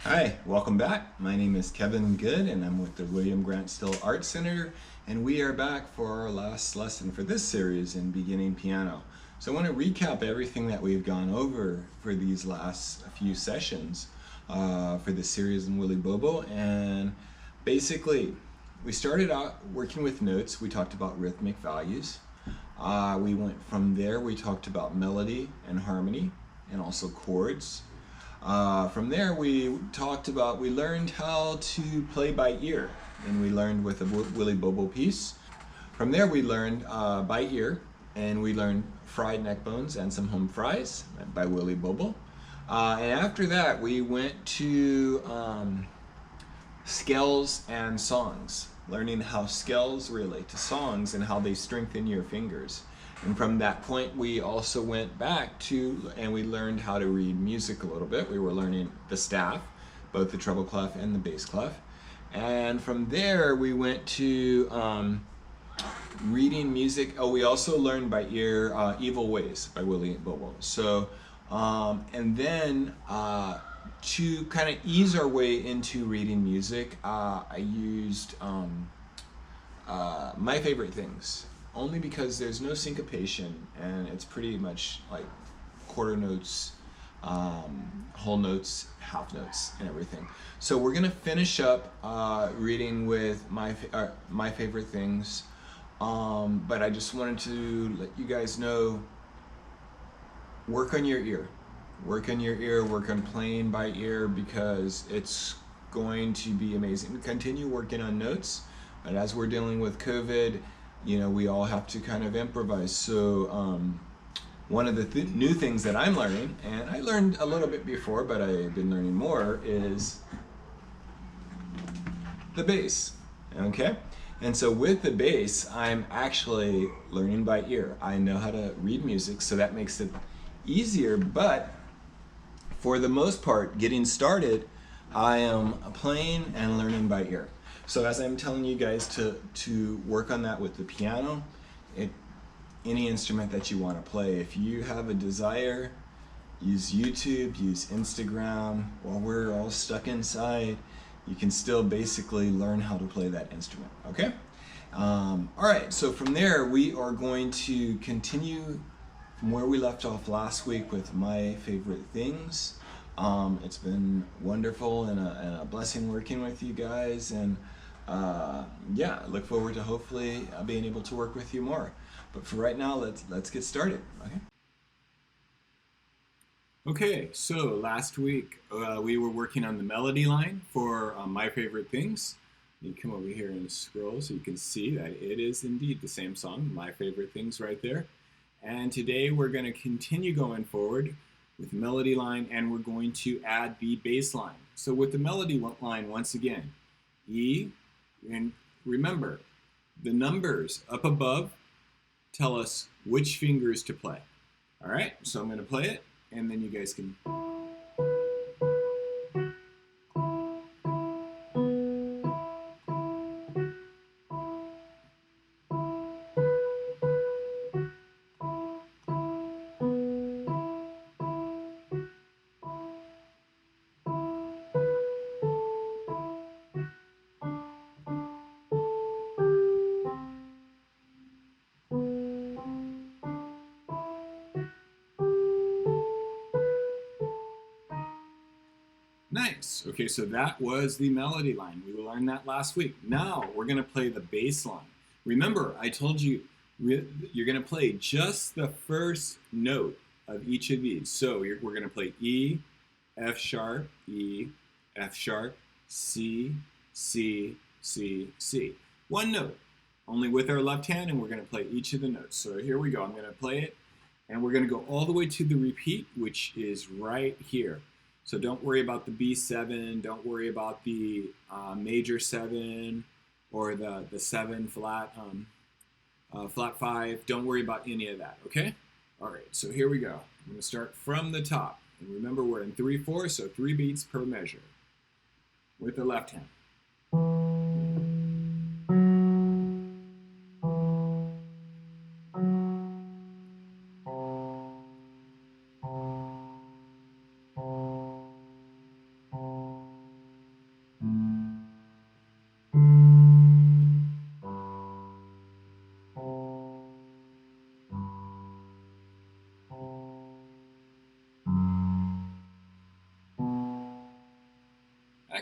Hi, welcome back. My name is Kevin Goode and I'm with the William Grant Still Art Center, and we are back for our last lesson for this series in beginning piano. So I want to recap everything that we've gone over for these last few sessions for this series in Willy Bobo. And basically we started out working with notes. We talked about rhythmic values. We went from there, we talked about melody and harmony and also chords. From there, we learned how to play by ear, and we learned with a Willy Bobo piece. From there, we learned by ear, and we learned fried neck bones and some home fries by Willy Bobo. And after that, we went to scales and songs, learning how scales relate to songs and how they strengthen your fingers. And from that point, we also went back to, and we learned how to read music a little bit. We were learning the staff, both the treble clef and the bass clef. And from there, we went to reading music. Oh, we also learned by ear Evil Ways by Willy Bobo. So, and then to kind of ease our way into reading music, I used My Favorite Things, only because there's no syncopation and it's pretty much like quarter notes, whole notes, half notes, and everything. So we're gonna finish up reading with My Favorite Things, but I just wanted to let you guys know, work on your ear. Work on your ear, work on playing by ear, because it's going to be amazing. Continue working on notes, but as we're dealing with COVID, we all have to kind of improvise. So one of the new things that I'm learning, and I learned a little bit before, but I've been learning more, is the bass. Okay? And so with the bass, I'm actually learning by ear. I know how to read music, so that makes it easier, but for the most part, getting started, I am playing and learning by ear. So as I'm telling you guys to work on that with the piano, any instrument that you want to play, if you have a desire, use YouTube, use Instagram. While we're all stuck inside, you can still basically learn how to play that instrument, okay? All right, so from there, we are going to continue from where we left off last week with My Favorite Things. It's been wonderful and a blessing working with you guys, and yeah, I look forward to hopefully being able to work with you more. But for right now, let's get started. Okay. Okay, so last week we were working on the melody line for My Favorite Things. You come over here and scroll so you can see that it is indeed the same song, My Favorite Things, right there. And today we're going to continue going forward with melody line, and we're going to add the bass line. So with the melody line, once again, E, and remember, the numbers up above tell us which fingers to play. All right, so I'm going to play it, and then you guys can... Nice. Okay, so that was the melody line. We learned that last week. Now we're going to play the bass line. Remember, I told you you're going to play just the first note of each of these. So we're going to play E, F sharp, E, F sharp, C, C, C, C. One note, only with our left hand, and we're going to play each of the notes. So here we go. I'm going to play it, and we're going to go all the way to the repeat, which is right here. So don't worry about the B7, don't worry about the major 7 or the 7 flat, flat 5. Don't worry about any of that, okay? All right, so here we go. I'm gonna start from the top. And remember, we're in 3/4, so 3 beats per measure with the left hand.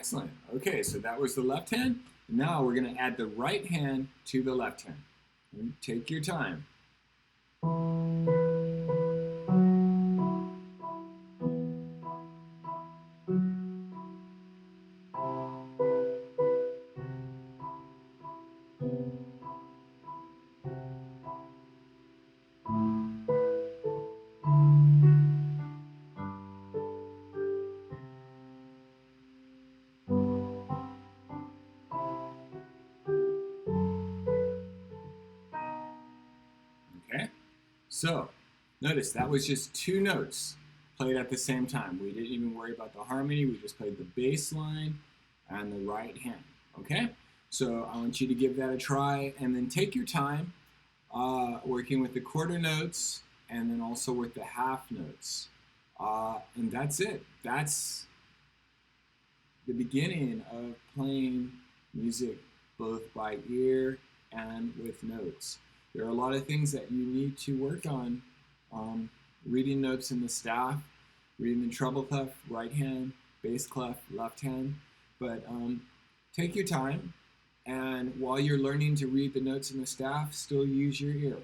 Excellent. Okay, so that was the left hand. Now we're going to add the right hand to the left hand. And take your time. Okay, so notice that was just two notes played at the same time. We didn't even worry about the harmony. We just played the bass line and the right hand. Okay, so I want you to give that a try and then take your time working with the quarter notes and then also with the half notes. And that's it. That's the beginning of playing music both by ear and with notes. There are a lot of things that you need to work on. Reading notes in the staff, reading the treble clef, right hand, bass clef, left hand. But take your time, and while you're learning to read the notes in the staff, still use your ear.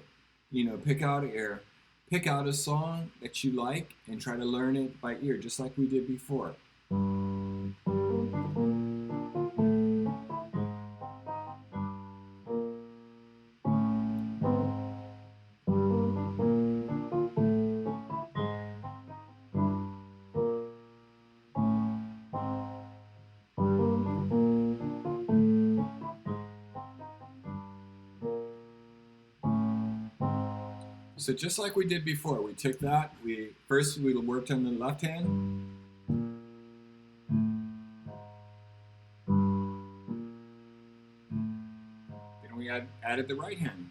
You know, pick out an ear. Pick out a song that you like and try to learn it by ear, just like we did before. So just like we did before, we took that, first we worked on the left hand. Then we added the right hand.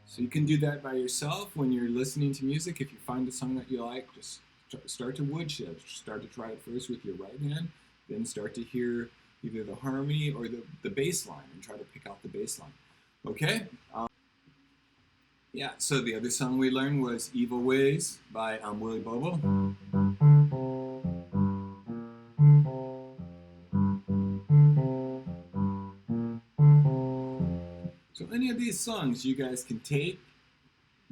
So you can do that by yourself when you're listening to music. If you find a song that you like, just start to woodshed. Start to try it first with your right hand, then start to hear either the harmony or the bass line and try to pick out the bass line. Okay? Yeah, so the other song we learned was Evil Ways by Willie Bobo. So any of these songs you guys can take,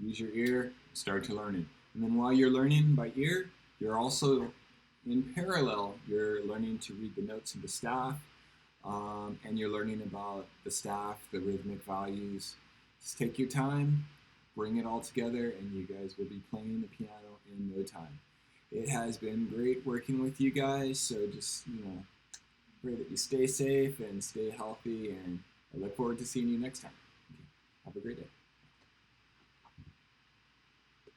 use your ear, start to learn it. And then while you're learning by ear, you're also, in parallel, you're learning to read the notes of the staff, and you're learning about the staff, the rhythmic values. Just take your time, bring it all together, and you guys will be playing the piano in no time. It has been great working with you guys, so just, pray that you stay safe and stay healthy, and I look forward to seeing you next time. Okay. Have a great day.